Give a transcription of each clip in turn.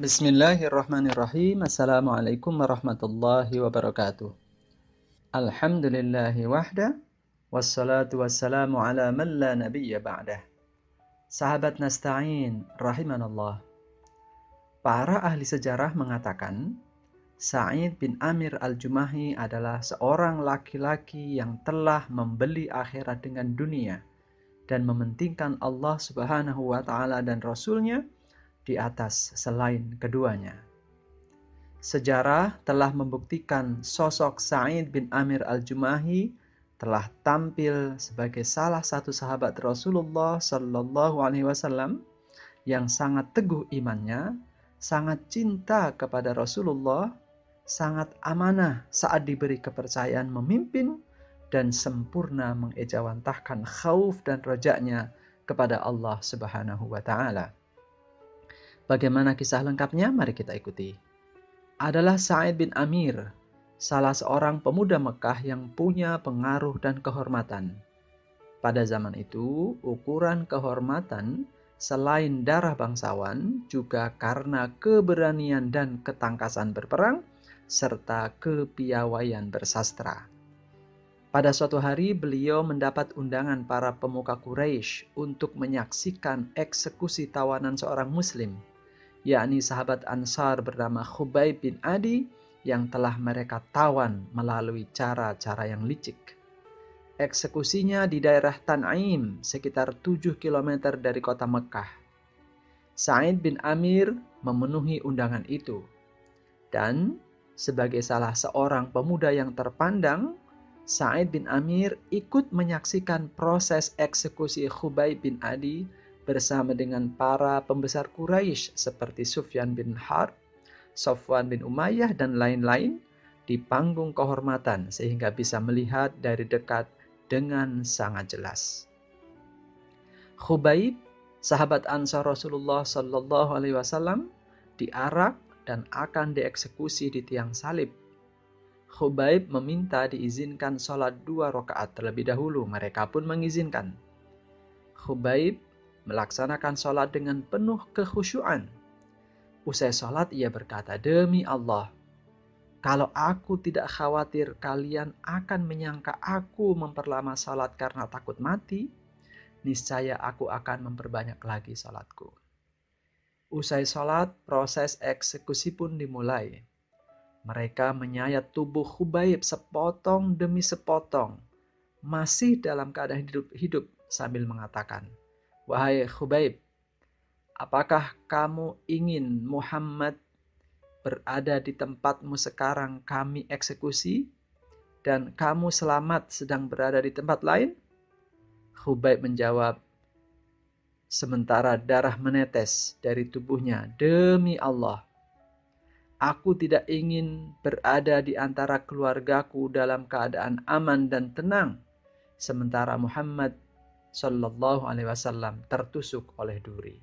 Bismillahirrahmanirrahim. Assalamualaikum warahmatullahi wabarakatuh. Alhamdulillahi wahda, wassalatu wassalamu ala man la nabiyya ba'dah. Sahabat nasta'in, rahimanallah. Para ahli sejarah mengatakan, Sa'id bin Amir al-Jumahi adalah seorang laki-laki yang telah membeli akhirat dengan dunia dan mementingkan Allah Subhanahu wa ta'ala dan Rasulnya di atas selain keduanya. Sejarah telah membuktikan sosok Sa'id bin Amir al-Jumahi telah tampil sebagai salah satu sahabat Rasulullah Sallallahu Alaihi Wasallam yang sangat teguh imannya, sangat cinta kepada Rasulullah, sangat amanah saat diberi kepercayaan memimpin, dan sempurna mengejawantahkan khauf dan rajanya kepada Allah Subhanahu wa Ta'ala. Bagaimana kisah lengkapnya? Mari kita ikuti. Adalah Sa'id bin Amir, salah seorang pemuda Mekah yang punya pengaruh dan kehormatan. Pada zaman itu, ukuran kehormatan selain darah bangsawan juga karena keberanian dan ketangkasan berperang serta kepiawaian bersastra. Pada suatu hari beliau mendapat undangan para pemuka Quraisy untuk menyaksikan eksekusi tawanan seorang muslim, yakni sahabat Ansar bernama Khubayb bin Adi yang telah mereka tawan melalui cara-cara yang licik. Eksekusinya di daerah Tan'im, sekitar 7 km dari kota Mekah. Sa'id bin Amir memenuhi undangan itu. Dan sebagai salah seorang pemuda yang terpandang, Sa'id bin Amir ikut menyaksikan proses eksekusi Khubayb bin Adi bersama dengan para pembesar Quraisy seperti Sufyan bin Harb, Safwan bin Umayyah, dan lain-lain di panggung kehormatan sehingga bisa melihat dari dekat dengan sangat jelas. Khubayb, sahabat Ansar Rasulullah Sallallahu Alaihi Wasallam, diarak dan akan dieksekusi di tiang salib. Khubayb meminta diizinkan sholat 2 rakaat terlebih dahulu. Mereka pun mengizinkan. Khubayb melaksanakan sholat dengan penuh kekhusyuan. Usai sholat ia berkata, "Demi Allah, kalau aku tidak khawatir kalian akan menyangka aku memperlama sholat karena takut mati, niscaya aku akan memperbanyak lagi sholatku." Usai sholat, proses eksekusi pun dimulai. Mereka menyayat tubuh Khubayb sepotong demi sepotong, masih dalam keadaan hidup sambil mengatakan, "Wahai Khubayb, apakah kamu ingin Muhammad berada di tempatmu sekarang kami eksekusi dan kamu selamat sedang berada di tempat lain?" Khubayb menjawab, sementara darah menetes dari tubuhnya, "Demi Allah, aku tidak ingin berada di antara keluargaku dalam keadaan aman dan tenang, sementara Muhammad Sallallahu Alaihi Wasallam tertusuk oleh duri."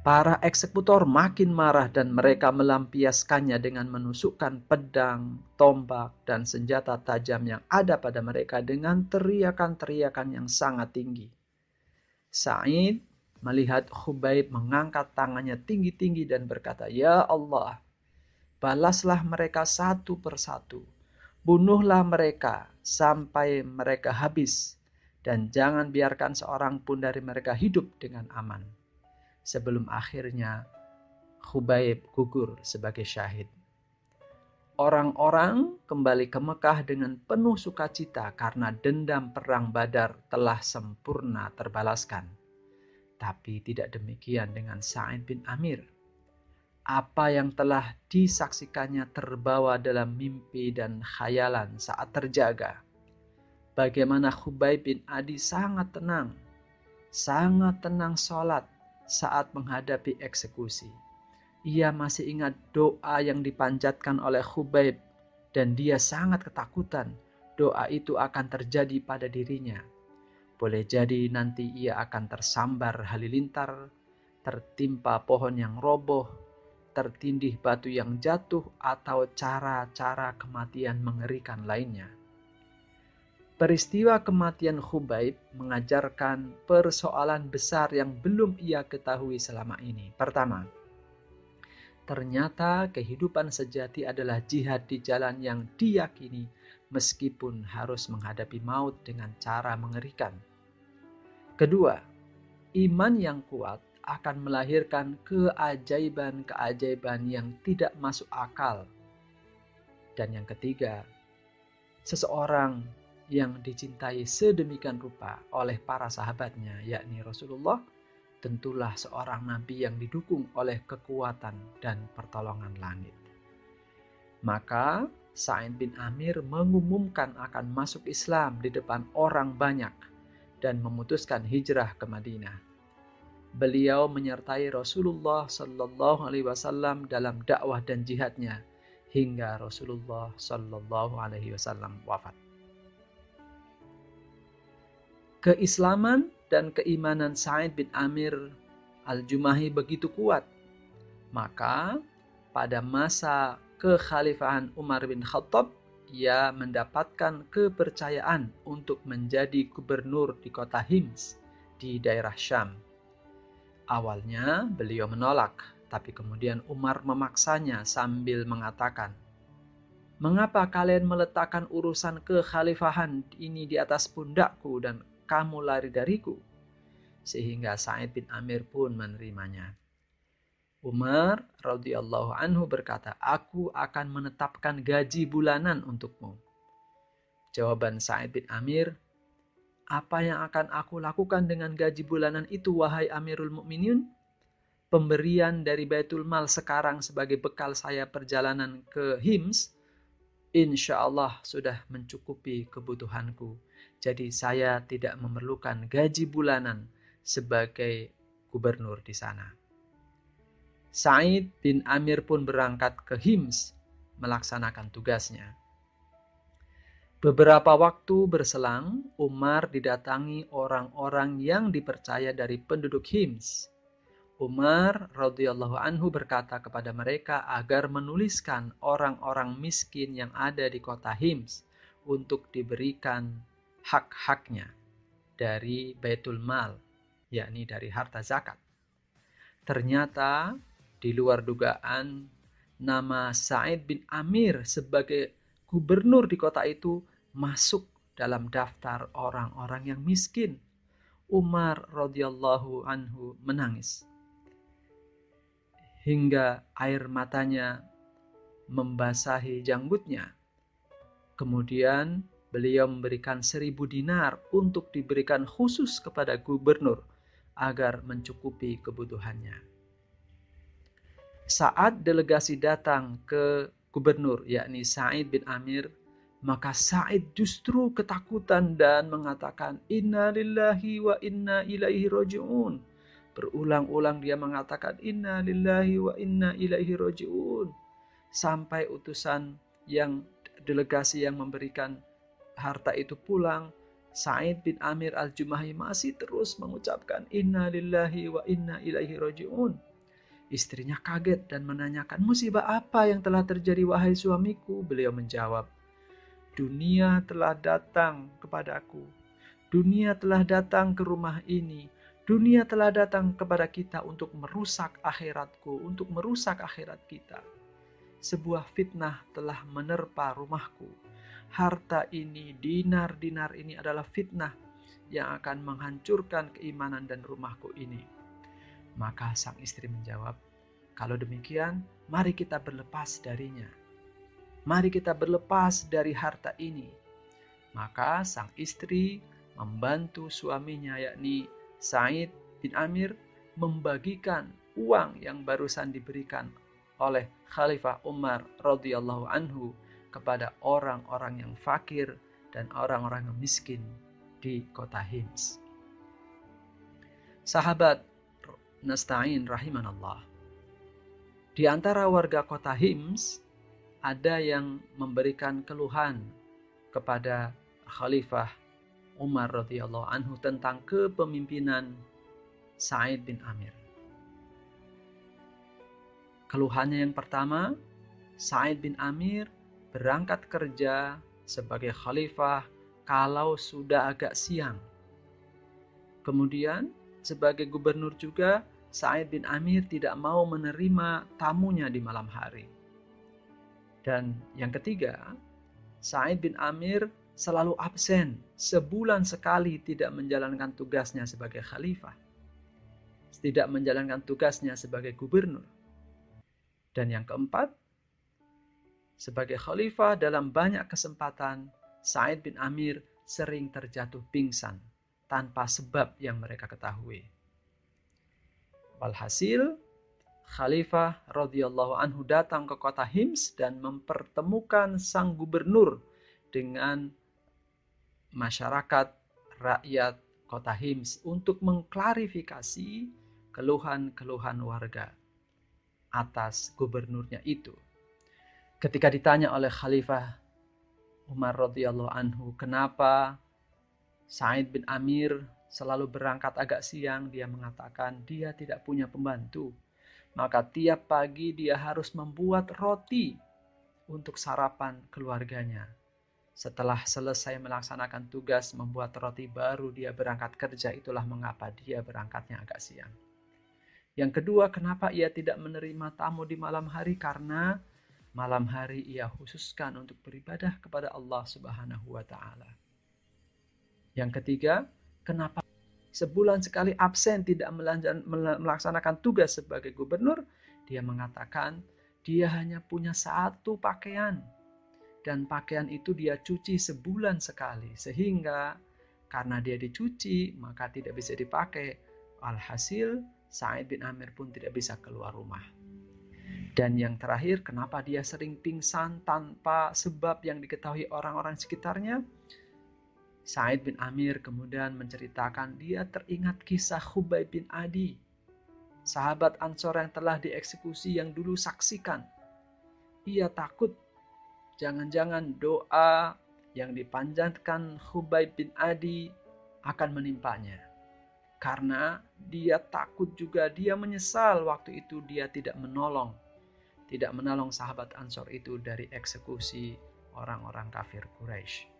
Para eksekutor makin marah dan mereka melampiaskannya dengan menusukkan pedang, tombak, dan senjata tajam yang ada pada mereka dengan teriakan-teriakan yang sangat tinggi. Sa'id melihat Khubayb mengangkat tangannya tinggi-tinggi dan berkata, "Ya Allah, balaslah mereka satu persatu. Bunuhlah mereka sampai mereka habis. Dan jangan biarkan seorang pun dari mereka hidup dengan aman." Sebelum akhirnya Khubayb gugur sebagai syahid. Orang-orang kembali ke Mekah dengan penuh sukacita karena dendam perang Badar telah sempurna terbalaskan. Tapi tidak demikian dengan Sa'id bin Amir. Apa yang telah disaksikannya terbawa dalam mimpi dan khayalan saat terjaga. Bagaimana Khubayb bin Adi sangat tenang sholat saat menghadapi eksekusi. Ia masih ingat doa yang dipanjatkan oleh Khubayb dan dia sangat ketakutan doa itu akan terjadi pada dirinya. Boleh jadi nanti ia akan tersambar halilintar, tertimpa pohon yang roboh, tertindih batu yang jatuh, atau cara-cara kematian mengerikan lainnya. Peristiwa kematian Khubayb mengajarkan persoalan besar yang belum ia ketahui selama ini. Pertama, Ternyata kehidupan sejati adalah jihad di jalan yang diyakini meskipun harus menghadapi maut dengan cara mengerikan. Kedua, iman yang kuat akan melahirkan keajaiban-keajaiban yang tidak masuk akal. Dan yang ketiga, seseorang yang dicintai sedemikian rupa oleh para sahabatnya, yakni Rasulullah, tentulah seorang nabi yang didukung oleh kekuatan dan pertolongan langit. Maka Sa'id bin Amir mengumumkan akan masuk Islam di depan orang banyak dan memutuskan hijrah ke Madinah. Beliau menyertai Rasulullah Sallallahu Alaihi Wasallam dalam dakwah dan jihadnya hingga Rasulullah Sallallahu Alaihi Wasallam wafat. Keislaman dan keimanan Sa'id bin Amir al-Jumahi begitu kuat. Maka pada masa kekhalifahan Umar bin Khattab, ia mendapatkan kepercayaan untuk menjadi gubernur di kota Hims di daerah Syam. Awalnya beliau menolak, tapi kemudian Umar memaksanya sambil mengatakan, "Mengapa kalian meletakkan urusan kekhalifahan ini di atas pundakku dan kamu lari dariku?" Sehingga Sa'id bin Amir pun menerimanya. Umar radhiyallahu anhu berkata, "Aku akan menetapkan gaji bulanan untukmu." Jawaban Sa'id bin Amir, "Apa yang akan aku lakukan dengan gaji bulanan itu, wahai Amirul Mukminin? Pemberian dari Baitul Mal sekarang sebagai bekal saya perjalanan ke Hims, insya Allah sudah mencukupi kebutuhanku. Jadi saya tidak memerlukan gaji bulanan sebagai gubernur di sana." Sa'id bin Amir pun berangkat ke Hims melaksanakan tugasnya. Beberapa waktu berselang, Umar didatangi orang-orang yang dipercaya dari penduduk Hims. Umar radhiyallahu anhu berkata kepada mereka agar menuliskan orang-orang miskin yang ada di kota Hims untuk diberikan hak-haknya dari Baitul Mal, yakni dari harta zakat. Ternyata di luar dugaan, nama Sa'id bin Amir sebagai gubernur di kota itu masuk dalam daftar orang-orang yang miskin. Umar radhiyallahu anhu menangis hingga air matanya membasahi janggutnya. Kemudian beliau memberikan 1.000 dinar untuk diberikan khusus kepada gubernur agar mencukupi kebutuhannya. Saat delegasi datang ke gubernur, yakni Sa'id bin Amir, maka Sa'id justru ketakutan dan mengatakan, "Inna lillahi wa inna ilaihi raji'un." Berulang-ulang dia mengatakan, "Inna lillahi wa inna ilaihi raji'un." Sampai utusan yang delegasi yang memberikan harta itu pulang, Sa'id bin Amir al-Jumahi masih terus mengucapkan, "Inna lillahi wa inna ilaihi raji'un." Istrinya kaget dan menanyakan, "Musibah apa yang telah terjadi wahai suamiku?" Beliau menjawab, "Dunia telah datang kepadaku. Dunia telah datang ke rumah ini. Dunia telah datang kepada kita untuk merusak akhiratku, untuk merusak akhirat kita. Sebuah fitnah telah menerpa rumahku. Harta ini, dinar-dinar ini adalah fitnah yang akan menghancurkan keimanan dan rumahku ini." Maka sang istri menjawab, "Kalau demikian, mari kita berlepas darinya. Mari kita berlepas dari harta ini." Maka sang istri membantu suaminya, yakni Sa'id bin Amir, membagikan uang yang barusan diberikan oleh Khalifah Umar radhiyallahu anhu kepada orang-orang yang fakir dan orang-orang yang miskin di kota Hims. Sahabat nasta'in rahimanallah. Di antara warga kota Hims ada yang memberikan keluhan kepada Khalifah Umar radhiyallahu anhu tentang kepemimpinan Sa'id bin Amir. Keluhannya yang pertama, Sa'id bin Amir berangkat kerja sebagai khalifah kalau sudah agak siang. Kemudian sebagai gubernur juga Sa'id bin Amir tidak mau menerima tamunya di malam hari. Dan yang ketiga, Sa'id bin Amir selalu absen, sebulan sekali tidak menjalankan tugasnya sebagai khalifah, tidak menjalankan tugasnya sebagai gubernur. Dan yang keempat, sebagai khalifah dalam banyak kesempatan, Sa'id bin Amir sering terjatuh pingsan tanpa sebab yang mereka ketahui. Walhasil, Khalifah radhiyallahu anhu datang ke kota Hims dan mempertemukan sang gubernur dengan masyarakat rakyat kota Hims untuk mengklarifikasi keluhan-keluhan warga atas gubernurnya itu. Ketika ditanya oleh Khalifah Umar radhiyallahu anhu, kenapa Sa'id bin Amir selalu berangkat agak siang, dia mengatakan dia tidak punya pembantu. Maka tiap pagi dia harus membuat roti untuk sarapan keluarganya. Setelah selesai melaksanakan tugas membuat roti, baru dia berangkat kerja. Itulah mengapa dia berangkatnya agak siang. Yang kedua, kenapa ia tidak menerima tamu di malam hari? Karena malam hari ia khususkan untuk beribadah kepada Allah Subhanahu wa Ta'ala. Yang ketiga, kenapa sebulan sekali absen tidak melaksanakan tugas sebagai gubernur? Dia mengatakan dia hanya punya satu pakaian, dan pakaian itu dia cuci sebulan sekali, sehingga karena dia dicuci maka tidak bisa dipakai. Alhasil Sa'id bin Amir pun tidak bisa keluar rumah. Dan yang terakhir, kenapa dia sering pingsan tanpa sebab yang diketahui orang-orang sekitarnya? Sa'id bin Amir kemudian menceritakan dia teringat kisah Khubayb bin Adi, sahabat Ansor yang telah dieksekusi yang dulu saksikan. Ia takut jangan-jangan doa yang dipanjatkan Khubayb bin Adi akan menimpanya. Karena dia takut juga, dia menyesal waktu itu dia tidak menolong sahabat Ansor itu dari eksekusi orang-orang kafir Quraisy.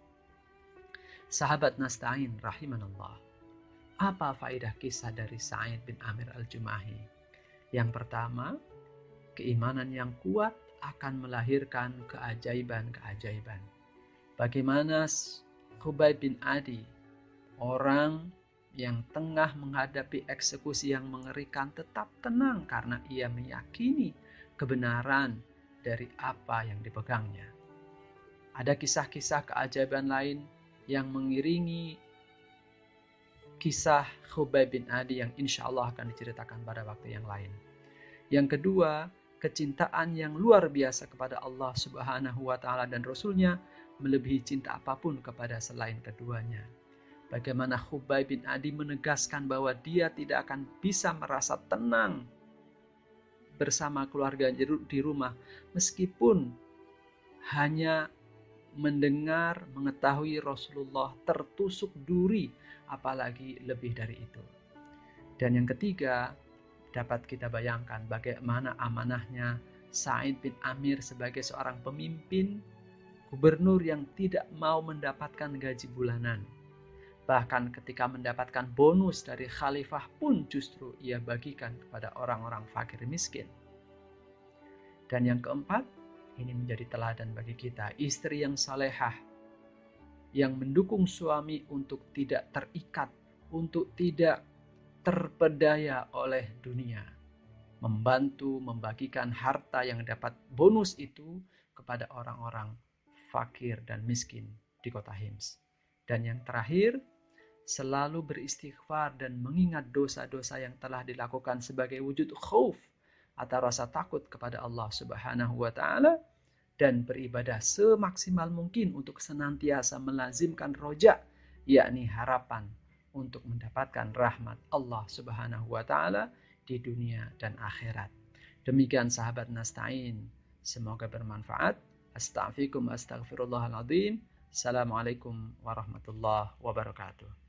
Sahabat Nasta'in rahimanallah, apa faedah kisah dari Sa'id bin Amir al-Jumahi? Yang pertama, keimanan yang kuat akan melahirkan keajaiban-keajaiban. Bagaimana Khubayb bin Adi, orang yang tengah menghadapi eksekusi yang mengerikan, tetap tenang karena ia meyakini kebenaran dari apa yang dipegangnya. Ada kisah-kisah keajaiban lain yang mengiringi kisah Khubayb bin Adi yang insya Allah akan diceritakan pada waktu yang lain. Yang kedua, kecintaan yang luar biasa kepada Allah Subhanahu wa Ta'ala dan Rasulnya melebihi cinta apapun kepada selain keduanya. Bagaimana Khubayb bin Adi menegaskan bahwa dia tidak akan bisa merasa tenang bersama keluarga di rumah meskipun hanya mendengar, mengetahui Rasulullah tertusuk duri, apalagi lebih dari itu. Dan yang ketiga, dapat kita bayangkan bagaimana amanahnya Sa'id bin Amir sebagai seorang pemimpin, gubernur yang tidak mau mendapatkan gaji bulanan. Bahkan ketika mendapatkan bonus dari khalifah pun justru ia bagikan kepada orang-orang fakir miskin. Dan yang keempat, ini menjadi teladan bagi kita, istri yang salehah, yang mendukung suami untuk tidak terikat, untuk tidak terpedaya oleh dunia, membantu membagikan harta yang dapat bonus itu kepada orang-orang fakir dan miskin di kota Hims. Dan yang terakhir, selalu beristighfar dan mengingat dosa-dosa yang telah dilakukan sebagai wujud khauf atau rasa takut kepada Allah Subhanahu wa Ta'ala, dan beribadah semaksimal mungkin untuk senantiasa melazimkan roja, yakni harapan untuk mendapatkan rahmat Allah Subhanahu wa Ta'ala di dunia dan akhirat. Demikian sahabat Nasta'in, semoga bermanfaat. Astaghfirullahaladzim. Assalamualaikum warahmatullahi wabarakatuh.